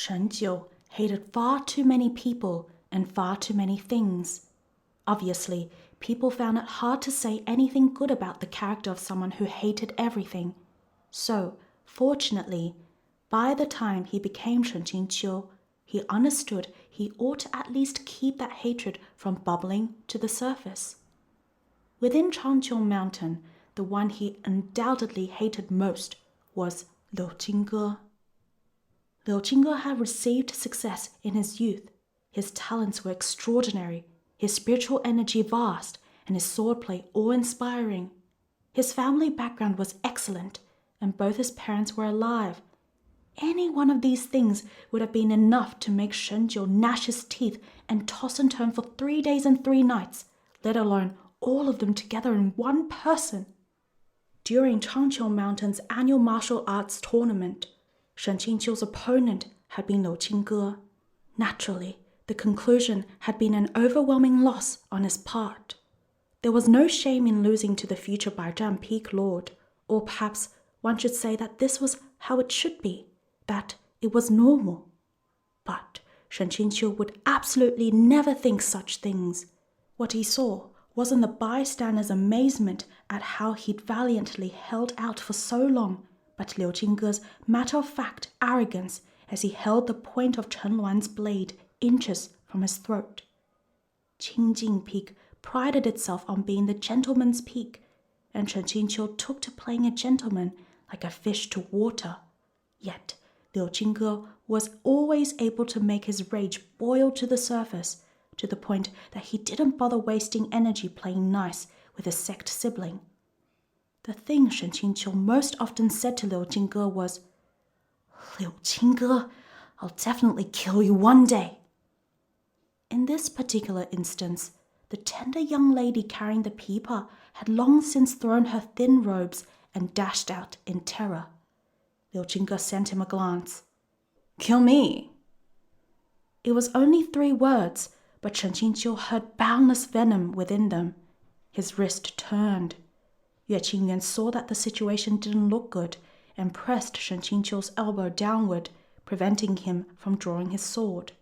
Qingqiu hated far too many people and far too many things. Obviously, people found it hard to say anything good about the character of someone who hated everything. So, fortunately, by the time he became Shen Qingqiu, he understood he ought to at least keep that hatred from bubbling to the surface. Within Cang Qiong Mountain, the one he undoubtedly hated most was Liu Qingge. Liu Qingge had received success in his youth. His talents were extraordinary, his spiritual energy vast, and his swordplay awe-inspiring. His family background was excellent, and both his parents were alive. Any one of these things would have been enough to make Shenzhou gnash his teeth and toss and turn for 3 days and 3 nights, let alone all of them together in one person. During Cang Qiong Mountain's annual martial arts tournament, Shen Qingqiu's opponent had been Liu Qingge. Naturally, the conclusion had been an overwhelming loss on his part. There was no shame in losing to the future Baizhan Peak Lord, or perhaps one should say that this was how it should be, that it was normal. But Shen Qingqiu would absolutely never think such things. What he saw wasn't the bystanders' amazement at how he'd valiantly held out for so long, but Liu Qingge's matter-of-fact arrogance as he held the point of Chen Luan's blade inches from his throat. Qingjing Peak prided itself on being the gentleman's peak, and Shen Qingqiu took to playing a gentleman like a fish to water. Yet Liu Qingge was always able to make his rage boil to the surface, to the point that he didn't bother wasting energy playing nice with his Sect sibling. The thing Shen Qingqiu most often said to Liu Qingge was, "Liu Qingge, I'll definitely kill you one day." In this particular instance, the tender young lady carrying the peeper had long since thrown her thin robes and dashed out in terror. Liu Qingge sent him a glance. "Kill me." It was only 3 words, but Shen Qingqiu heard boundless venom within them. His wrist turned. Yue Qingyuan saw that the situation didn't look good and pressed Shen Qingqiu's elbow downward, preventing him from drawing his sword.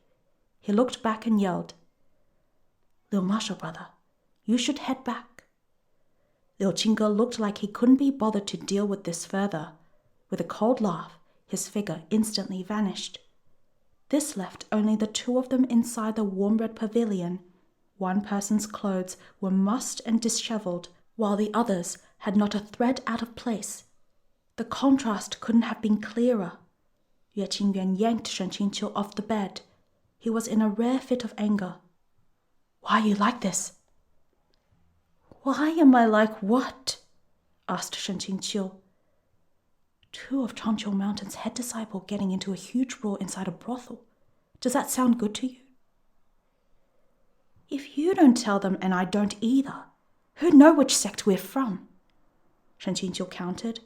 He looked back and yelled, "Liu Marshal brother, you should head back." Liu Qingge looked like he couldn't be bothered to deal with this further. With a cold laugh, his figure instantly vanished. This left only the 2 of them inside the warm-red pavilion. One person's clothes were mussed and disheveled, while the others had not a thread out of place. The contrast couldn't have been clearer. Yue Qingyuan yanked Shen Qingqiu off the bed. He was in a rare fit of anger. "Why are you like this?" "Why am I like what?" asked Shen Qingqiu. 2 of Cang Qiong Mountain's head disciple getting into a huge brawl inside a brothel. Does that sound good to you? If you don't tell them and I don't either, who'd know which sect we're from? Shen Qingqiu countered.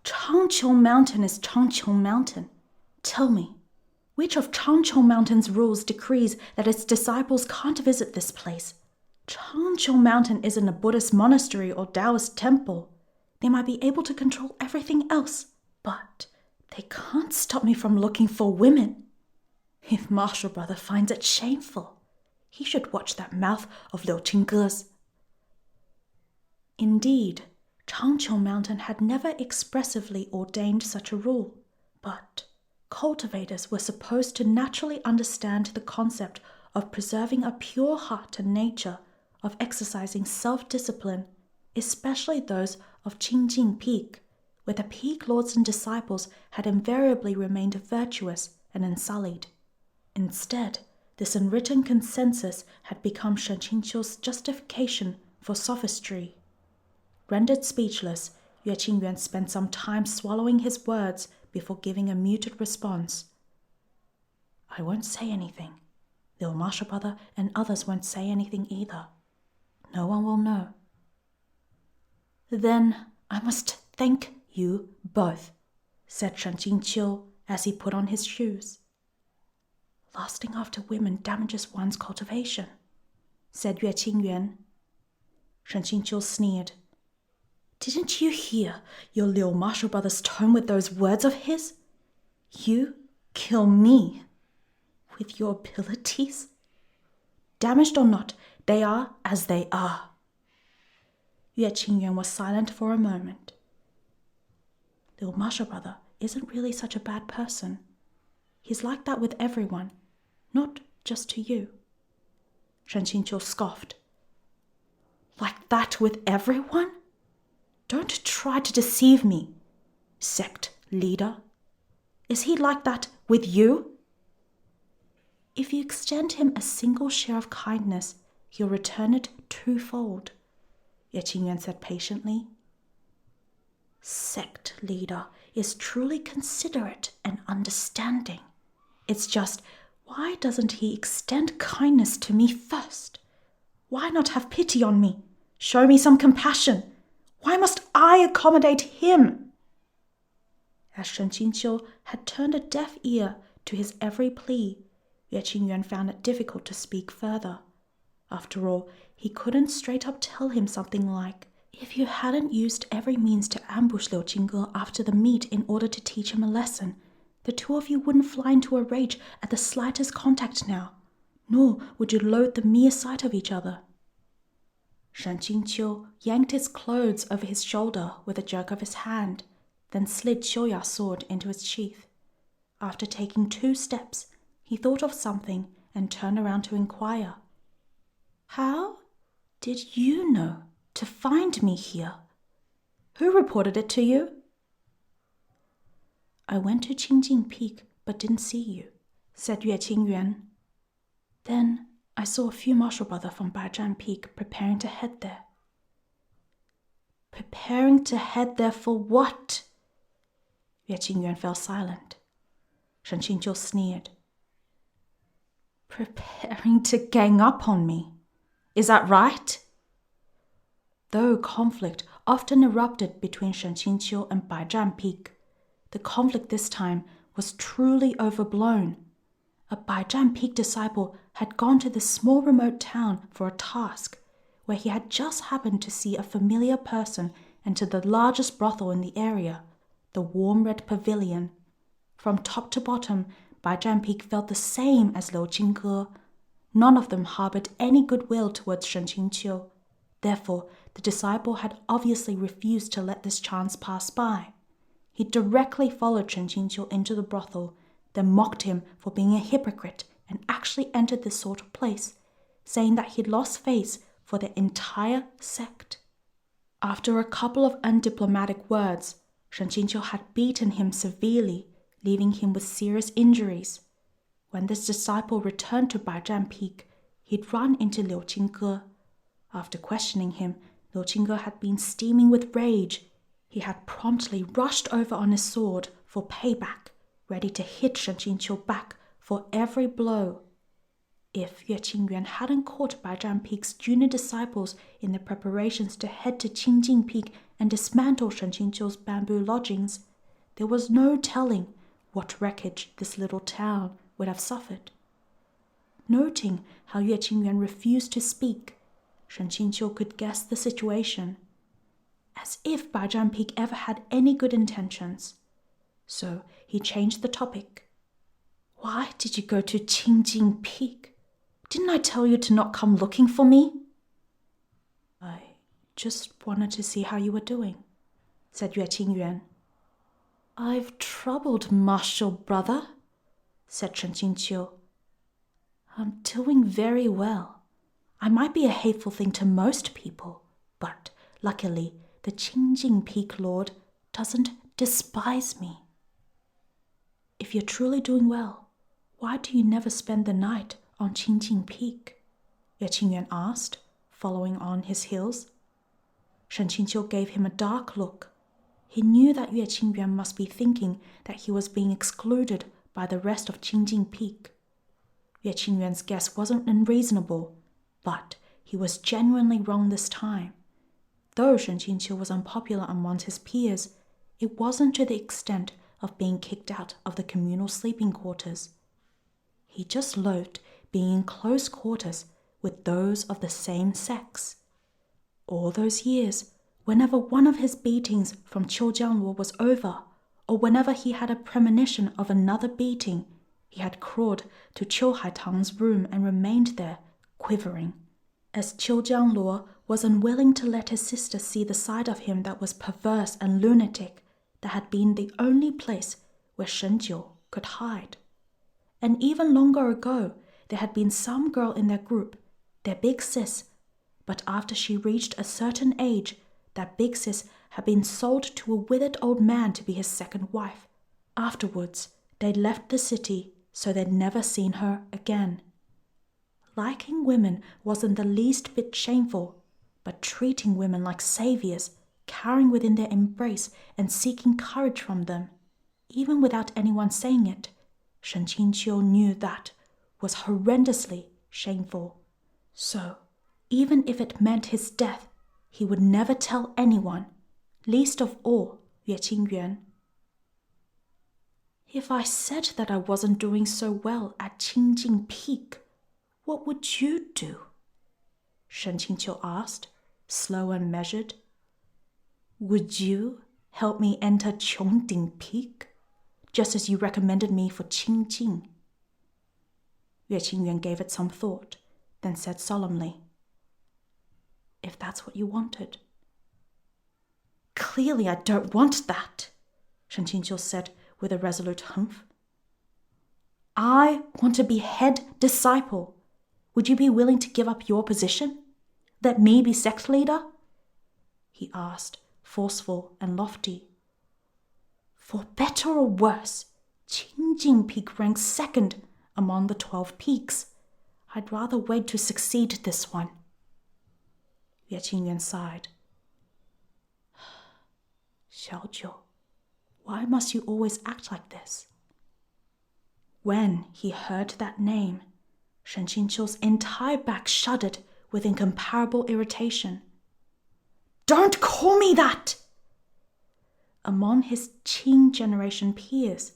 Cang Qiong Mountain is Cang Qiong Mountain. Tell me, which of Cang Qiong Mountain's rules decrees that its disciples can't visit this place? Cang Qiong Mountain isn't a Buddhist monastery or Taoist temple. They might be able to control everything else, but they can't stop me from looking for women. If Marshal brother finds it shameful, he should watch that mouth of Liu Qingge's. Indeed, Cang Qiong Mountain had never expressively ordained such a rule, but cultivators were supposed to naturally understand the concept of preserving a pure heart and nature, of exercising self-discipline, especially those of Qingjing Peak, where the peak lords and disciples had invariably remained virtuous and unsullied. Instead, this unwritten consensus had become Shen Qingqiu's justification for sophistry. Rendered speechless, Yue Qingyuan spent some time swallowing his words before giving a muted response. I won't say anything. Liu Marshal brother and others won't say anything either. No one will know. Then I must thank you both, said Shen Qingqiu as he put on his shoes. Lusting after women damages one's cultivation, said Yue Qingyuan. Shen Qingqiu sneered. Didn't you hear your Liu Marshal brother's tone with those words of his? You Kill me? With your abilities? Damaged or not, they are as they are. Yue Qingyuan was silent for a moment. Little martial brother isn't really such a bad person. He's like that with everyone, not just to you. Shen Qingqiu scoffed. Like that with everyone? Don't try to deceive me, Sect leader. Is he like that with you? If you extend him a single share of kindness, he'll return it twofold, Yue Qingyuan said patiently. Sect leader is truly considerate and understanding. It's just, why doesn't he extend kindness to me first? Why not have pity on me? Show me some compassion. Why must I accommodate him? As Shen Qingqiu had turned a deaf ear to his every plea, Yue Qingyuan found it difficult to speak further. After all, he couldn't straight up tell him something like, if you hadn't used every means to ambush Liu Qingge after the meet in order to teach him a lesson, the two of you wouldn't fly into a rage at the slightest contact now, nor would you loathe the mere sight of each other. Shen Qingqiu yanked his clothes over his shoulder with a jerk of his hand, then slid Qiuya's sword into its sheath. After taking 2 steps, he thought of something and turned around to inquire. How did you know to find me here? Who reported it to you? I went to Qingjing Peak but didn't see you, said Yue Qingyuan. Then I saw a few martial brothers from Baizhan Peak preparing to head there. Preparing to head there for what? Yue Qingyuan fell silent. Shen Qingqiu sneered. Preparing to gang up on me. Is that right? Though conflict often erupted between Shen Qingqiu and Baizhan Peak, the conflict this time was truly overblown. A Baizhan Peak disciple had gone to this small remote town for a task, where he had just happened to see a familiar person enter the largest brothel in the area, the warm red Pavilion. From top to bottom, Baizhan Peak felt the same as Liu Qingge. None of them harbored any goodwill towards Shen Qingqiu. Therefore, the disciple had obviously refused to let this chance pass by. He directly followed Shen Qingqiu into the brothel, then mocked him for being a hypocrite and actually entered this sort of place, saying that he'd lost face for the entire sect. After a couple of undiplomatic words, Shen Qingqiu had beaten him severely, leaving him with serious injuries. When this disciple returned to Baizhan Peak, he'd run into Liu Qingge. After questioning him, Liu Qingge had been steaming with rage. He had promptly rushed over on his sword for payback, ready to hit Shen Qingqiu back for every blow. If Yue Qingyuan hadn't caught Baizhan Peak's junior disciples in their preparations to head to Qingjing Peak and dismantle Shen Qingqiu's bamboo lodgings, there was no telling what wreckage this little town would have suffered. Noting how Yue Qingyuan refused to speak, Shen Qingqiu could guess the situation. As if Baizhan Peak ever had any good intentions. So he changed the topic. Why did you go to Qingjing Peak? Didn't I tell you to not come looking for me? I just wanted to see how you were doing, said Yue Qingyuan. I've troubled martial brother, said Shen Qingqiu. I'm doing very well. I might be a hateful thing to most people, but luckily the Qingjing Peak Lord doesn't despise me. If you're truly doing well, why do you never spend the night on Qingjing Peak? Yue Qingyuan asked, following on his heels. Shen Qingqiu gave him a dark look. He knew that Yue Qingyuan must be thinking that he was being excluded by the rest of Qingjing Peak. Yue Qingyuan's guess wasn't unreasonable, but he was genuinely wrong this time. Though Shen Qingqiu was unpopular among his peers, it wasn't to the extent of being kicked out of the communal sleeping quarters. He just loathed being in close quarters with those of the same sex. All those years, whenever one of his beatings from Qiujiangluo was over, or whenever he had a premonition of another beating, he had crawled to Qiu Haitang's room and remained there, quivering, as Qiu Jiangluo was unwilling to let his sister see the side of him that was perverse and lunatic, that had been the only place where Shenjiu could hide. And even longer ago, there had been some girl in their group, their big sis, but after she reached a certain age, that big sis had been sold to a withered old man to be his second wife. Afterwards, they left the city, so they'd never seen her again. Liking women wasn't the least bit shameful, but treating women like saviors, carrying within their embrace and seeking courage from them, even without anyone saying it, Shen Qingqiu knew that was horrendously shameful. So, even if it meant his death, he would never tell anyone, least of all Yue Qingyuan. If I said that I wasn't doing so well at Qingjing Peak, what would you do? Shen Qingqiu asked, slow and measured. Would you help me enter Qiongjing Peak, just as you recommended me for Qingjing? Yue Qingyuan gave it some thought, then said solemnly, if that's what you wanted. Clearly I don't want that, Shen Qingqiu said with a resolute humph. I want to be head disciple. Would you be willing to give up your position? Let me be sect leader? He asked, forceful and lofty. For better or worse, Qingjing Peak ranks second among the 12 peaks. I'd rather wait to succeed this one. Yue Qingyuan sighed. Xiaojiu, why must you always act like this? When he heard that name, Shen Qingqiu's entire back shuddered with incomparable irritation. Don't call me that! Among his Qing generation peers,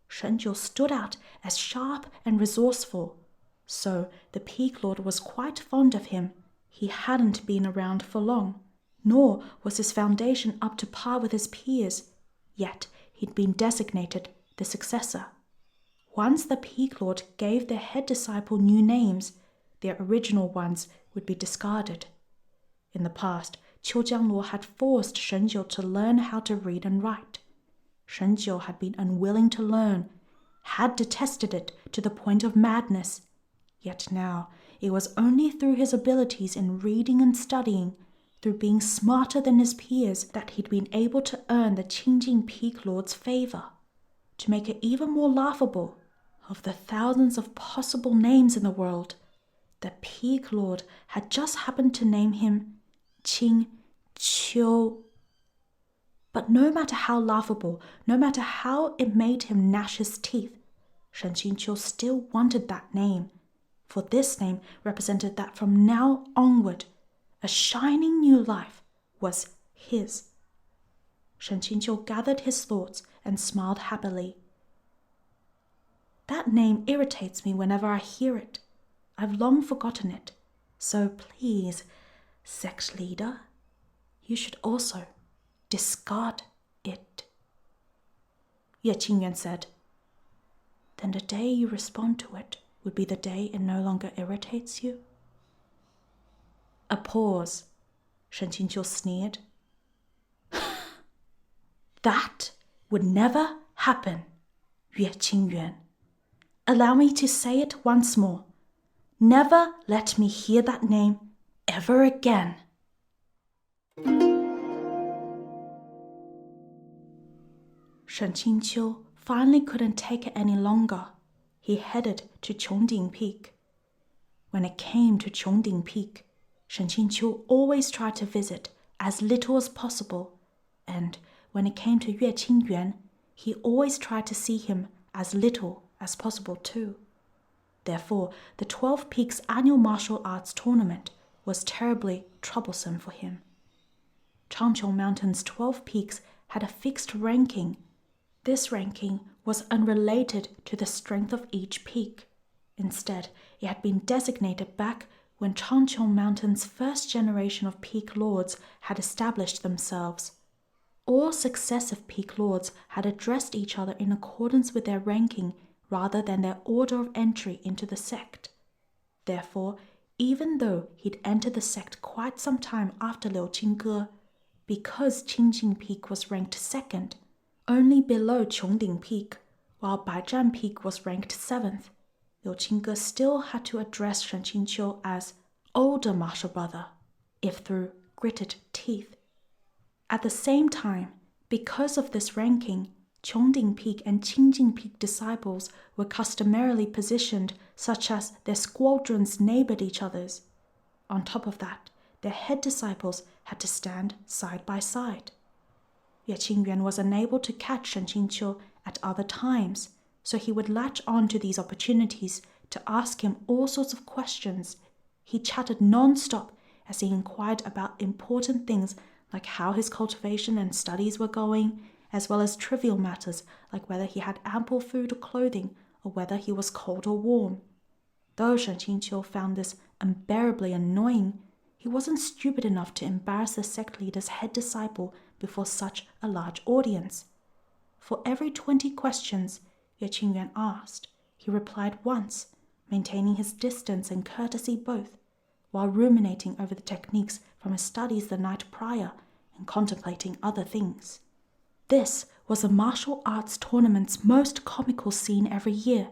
Shenjiu stood out as sharp and resourceful, so the Peak Lord was quite fond of him. He hadn't been around for long, nor was his foundation up to par with his peers, yet he'd been designated the successor. Once the Peak Lord gave their head disciple new names, their original ones would be discarded. In the past, Qiu Jiangluo had forced Shenjiu to learn how to read and write. Shenjiu had been unwilling to learn, had detested it to the point of madness. Yet now, it was only through his abilities in reading and studying, through being smarter than his peers, that he'd been able to earn the Qingjing Peak Lord's favor. To make it even more laughable, of the thousands of possible names in the world, the Peak Lord had just happened to name him Qingqiu. But no matter how laughable, no matter how it made him gnash his teeth, Shen Qingqiu still wanted that name, for this name represented that from now onward, a shining new life was his. Shen Qingqiu gathered his thoughts and smiled happily. That name irritates me whenever I hear it. I've long forgotten it. So please, sect leader, you should also discard it. Yue Qingyuan said, then the day you respond to it would be the day it no longer irritates you? A pause. Shen Qingqiu sneered. That would never happen, Yue Qingyuan. Allow me to say it once more. Never let me hear that name ever again. Shen Qingqiu finally couldn't take it any longer. He headed to Qiongjing Peak. When it came to Qiongjing Peak, Shen Qingqiu always tried to visit as little as possible, and when it came to Yue Qingyuan, he always tried to see him as little as possible too. Therefore, the 12 Peaks annual martial arts tournament was terribly troublesome for him. Cang Qiong Mountain's 12 peaks had a fixed ranking. This ranking was unrelated to the strength of each peak. Instead, it had been designated back when Cang Qiong Mountain's first generation of peak lords had established themselves. All successive peak lords had addressed each other in accordance with their ranking rather than their order of entry into the sect. Therefore, even though he'd entered the sect quite some time after Liu Qingge, because Qingjing Peak was ranked second, only below Qiongding Peak, while Baizhan Peak was ranked 7th, Liu Qingge still had to address Shen Qingqiu as older martial brother, if through gritted teeth. At the same time, because of this ranking, Qiongding Peak and Qingjing Peak disciples were customarily positioned such as their squadrons neighbored each other's. On top of that, their head disciples had to stand side by side. Yuèqīngyuán was unable to catch Shen Qingqiu at other times, so he would latch on to these opportunities to ask him all sorts of questions. He chatted non-stop as he inquired about important things like how his cultivation and studies were going, as well as trivial matters like whether he had ample food or clothing, or whether he was cold or warm. Though Shen Qingqiu found this unbearably annoying, he wasn't stupid enough to embarrass the sect leader's head disciple before such a large audience. For every 20 questions Yuèqīngyuán asked, he replied once, maintaining his distance and courtesy both, while ruminating over the techniques from his studies the night prior and contemplating other things. This was the martial arts tournament's most comical scene every year.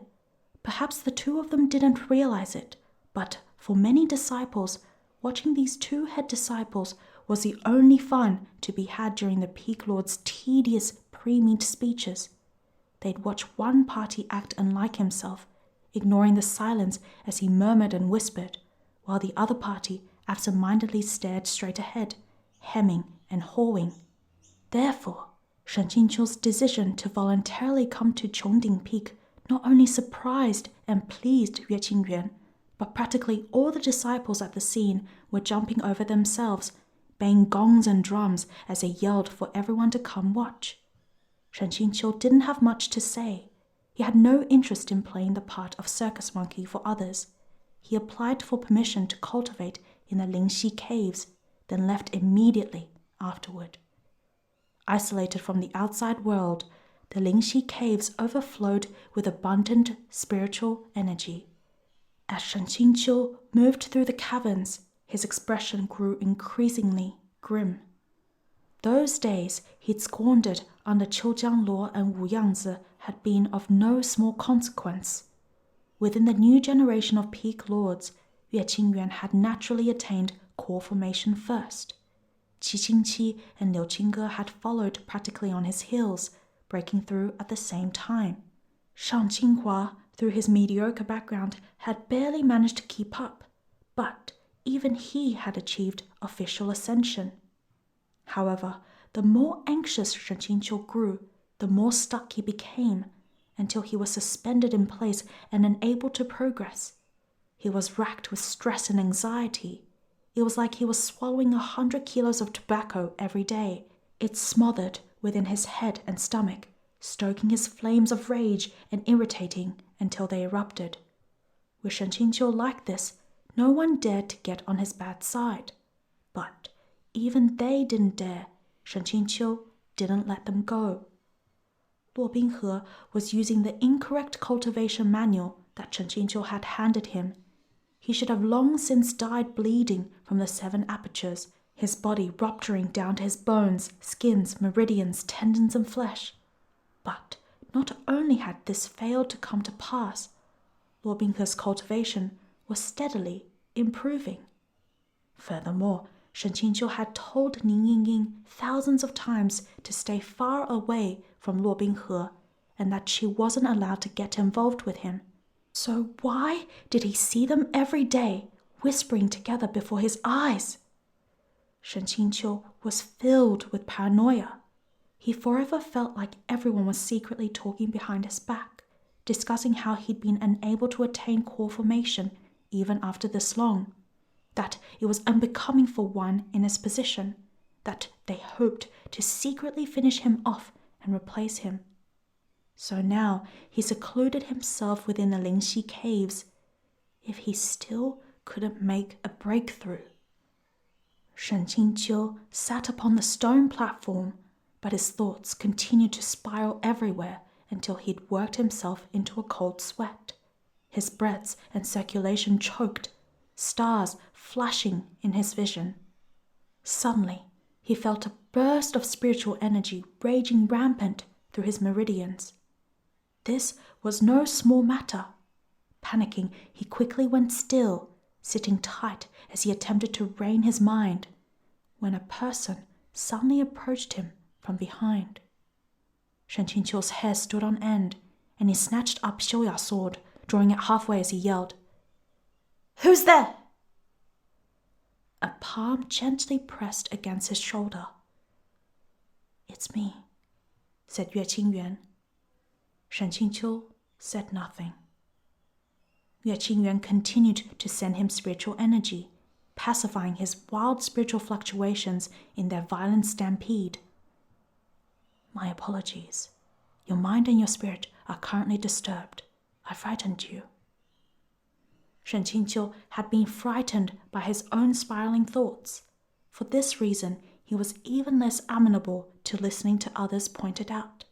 Perhaps the two of them didn't realize it, but for many disciples, watching these two head disciples was the only fun to be had during the Peak Lord's tedious pre-meet speeches. They'd watch one party act unlike himself, ignoring the silence as he murmured and whispered, while the other party absent-mindedly stared straight ahead, hemming and hawing. Therefore, Shen Qingqiu's decision to voluntarily come to Qiongding Peak not only surprised and pleased Yuèqīngyuán, but practically all the disciples at the scene were jumping over themselves, banging gongs and drums as they yelled for everyone to come watch. Shen Qingqiu didn't have much to say. He had no interest in playing the part of circus monkey for others. He applied for permission to cultivate in the Lingxi caves, then left immediately afterward. Isolated from the outside world, the Lingxi caves overflowed with abundant spiritual energy. As Shen Qingqiu moved through the caverns, his expression grew increasingly grim. Those days he'd squandered under Qiujiang Luo and Wu Yangzi had been of no small consequence. Within the new generation of peak lords, Yuèqīngyuán had naturally attained core formation first. Qi Qingqi and Liu Qingge had followed practically on his heels, breaking through at the same time. Shang Qinghua, through his mediocre background, had barely managed to keep up, but even he had achieved official ascension. However, the more anxious Shen Qingqiu grew, the more stuck he became, until he was suspended in place and unable to progress. He was racked with stress and anxiety. It was like he was swallowing 100 kilos of tobacco every day. It smothered within his head and stomach, stoking his flames of rage and irritating until they erupted. With Shen Qingqiu like this, no one dared to get on his bad side. But even they didn't dare. Shen Qingqiu didn't let them go. Luo Binghe was using the incorrect cultivation manual that Shen Qingqiu had handed him. He should have long since died bleeding from the 7 apertures, his body rupturing down to his bones, skins, meridians, tendons, and flesh. But not only had this failed to come to pass, Luo Binghe's cultivation was steadily improving. Furthermore, Shen Qingqiu had told Ning Yingying thousands of times to stay far away from Luo Binghe, and that she wasn't allowed to get involved with him. So why did he see them every day, whispering together before his eyes? Shen Qingqiu was filled with paranoia. He forever felt like everyone was secretly talking behind his back, discussing how he'd been unable to attain core formation even after this long, that it was unbecoming for one in his position, that they hoped to secretly finish him off and replace him. So now he secluded himself within the Lingxi caves. If he still couldn't make a breakthrough. Shen Qingqiu sat upon the stone platform, but his thoughts continued to spiral everywhere until he'd worked himself into a cold sweat. His breaths and circulation choked, stars flashing in his vision. Suddenly, he felt a burst of spiritual energy raging rampant through his meridians. This was no small matter. Panicking, he quickly went still, sitting tight as he attempted to rein his mind, when a person suddenly approached him from behind. Shen Qingqiu's hair stood on end, and he snatched up Xiuya's sword, drawing it halfway as he yelled, "Who's there?" A palm gently pressed against his shoulder. "It's me," said Yue Qingyuan. Shen Qingqiu said nothing. Yue Qingyuan continued to send him spiritual energy, pacifying his wild spiritual fluctuations in their violent stampede. "My apologies. Your mind and your spirit are currently disturbed. I frightened you." Shen Qingqiu had been frightened by his own spiraling thoughts. For this reason, he was even less amenable to listening to others point it out.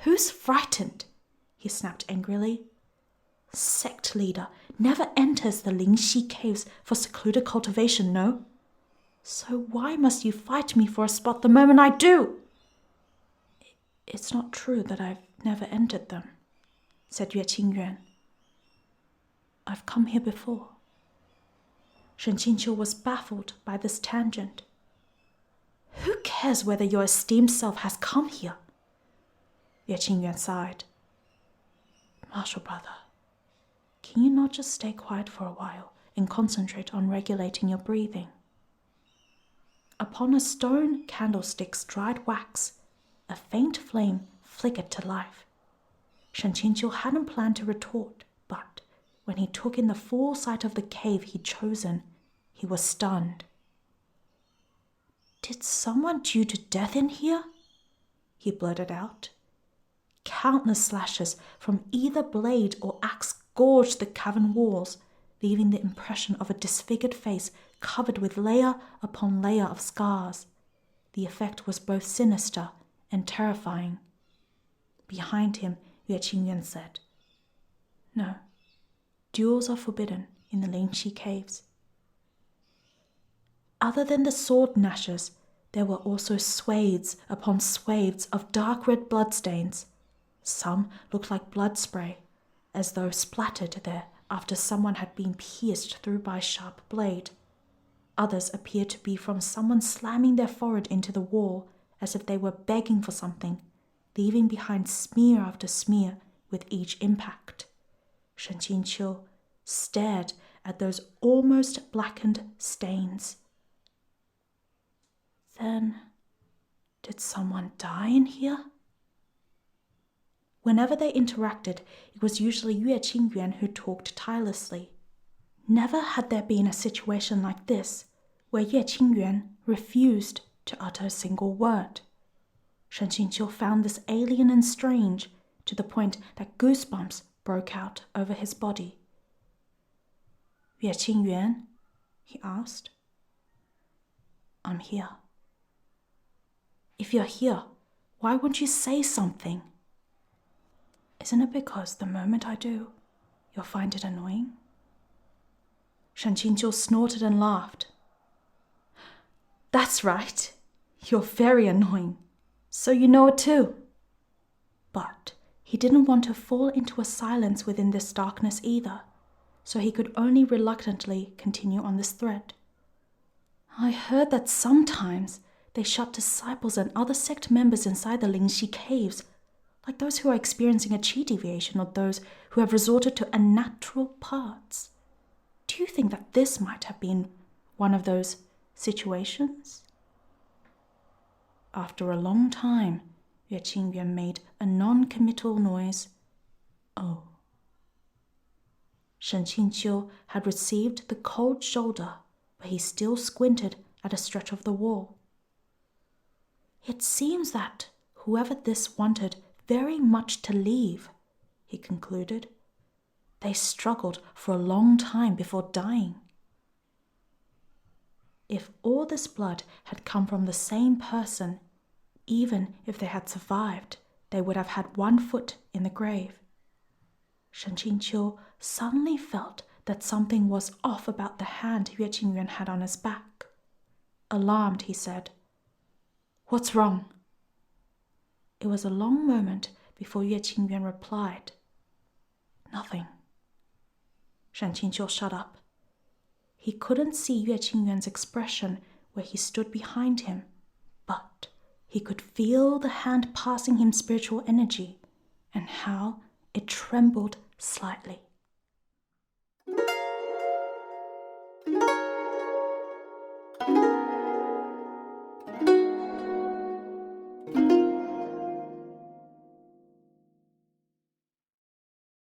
"Who's frightened?" he snapped angrily. "Sect leader never enters the Lingxi caves for secluded cultivation, no? So why must you fight me for a spot the moment I do?" "It's not true that I've never entered them," said Yue Qingyuan. "I've come here before." Shen Qingqiu was baffled by this tangent. "Who cares whether your esteemed self has come here?" Yue Qingyuan sighed. "Martial brother, can you not just stay quiet for a while and concentrate on regulating your breathing?" Upon a stone candlestick's dried wax, a faint flame flickered to life. Shen Qingqiu hadn't planned to retort, but when he took in the full sight of the cave he'd chosen, he was stunned. "Did someone due to death in here?" he blurted out. Countless slashes from either blade or axe gorged the cavern walls, leaving the impression of a disfigured face covered with layer upon layer of scars. The effect was both sinister and terrifying. Behind him, Yue Qingyuan said, "No, duels are forbidden in the Lingxi caves." Other than the sword gnashes, there were also swathes upon swathes of dark red bloodstains. Some looked like blood spray, as though splattered there after someone had been pierced through by a sharp blade. Others appeared to be from someone slamming their forehead into the wall as if they were begging for something, leaving behind smear after smear with each impact. Shen Qingqiu stared at those almost blackened stains. Then, did someone die in here? Whenever they interacted, it was usually Yue Qingyuan who talked tirelessly. Never had there been a situation like this, where Yue Qingyuan refused to utter a single word. Shen Qingqiu found this alien and strange, to the point that goosebumps broke out over his body. "Yue Qingyuan?" he asked. "I'm here." "If you're here, why won't you say something?" "Isn't it because the moment I do, you'll find it annoying?" Shen Qingqiu snorted and laughed. "That's right. You're very annoying. So you know it too." But he didn't want to fall into a silence within this darkness either, so he could only reluctantly continue on this thread. "I heard that sometimes they shut disciples and other sect members inside the Lingxi caves, like those who are experiencing a qi deviation or those who have resorted to unnatural parts. Do you think that this might have been one of those situations?" After a long time, Yue Qingyuan made a non-committal noise. "Oh." Shen Qingqiu had received the cold shoulder, but he still squinted at a stretch of the wall. "It seems that whoever this wanted very much to leave," he concluded. "They struggled for a long time before dying." If all this blood had come from the same person, Even if they had survived, they would have had one foot in the grave. Shen Qingqiu suddenly felt that something was off about the hand Yue Qingyuan had on his back. Alarmed, he said, "What's wrong?" It was a long moment before Yue Qingyuan replied, "Nothing." Shen Qingqiu shut up. He couldn't see Yue Qingyuan's expression where he stood behind him, but he could feel the hand passing him spiritual energy and how it trembled slightly.